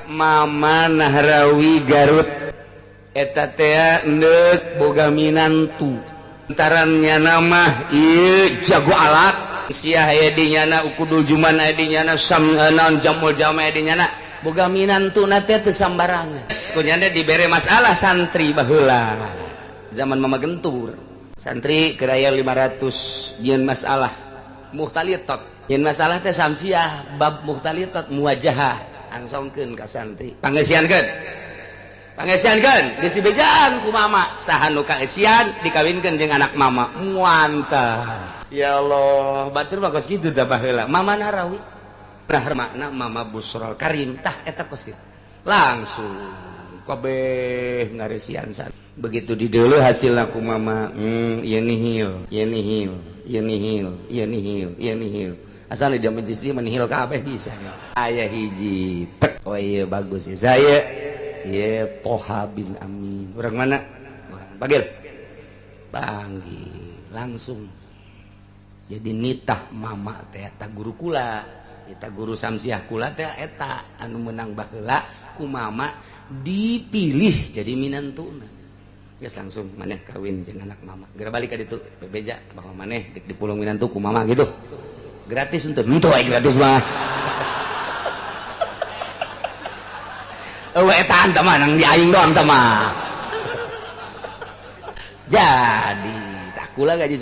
Mama Nahrawi Garut eta teh neuk boga minantu antarannya nama ieu jago alat sia aya di nyana ukudul juman aya di nyana samnan jamul jama aya di nyana boga minantuna teh teu sambarangan kunyana dibere masalah santri baheula zaman mama gentur santri keraya 500 nyeun masalah muhtalitot nyeun masalah teh samsiah bab muhtalitot muwajahah angsongkeun ka santri pangesiankeun geus dibejaan ku mama saha nu kaesian dikawinkeun jeung anak mama muantah ya Allah batur mah kos kitu tah baheula mama Nahrawi makna mama Busrol Karim tah eta kos kitu langsung kabeh ngaresian san begitu dideuleuh hasilna ku mama ieu nihil asal dia menjadi menihil kabeh bisa aya hiji tek oh iya bagus ya saya ya Toha bin Amin orang mana orang panggil langsung jadi nitah mama teh eta guru kula eta guru samsiah kula teh eta anu menang baheula ku mama dipilih jadi minantuna geus langsung maneh kawin jeung anak mama geura balik ka ditu bebeja bahwa maneh dipulung minantu ku mama gitu gratis untuk gratis mah eta anta mah nang di aing doang teh mah jadi tak kula gaji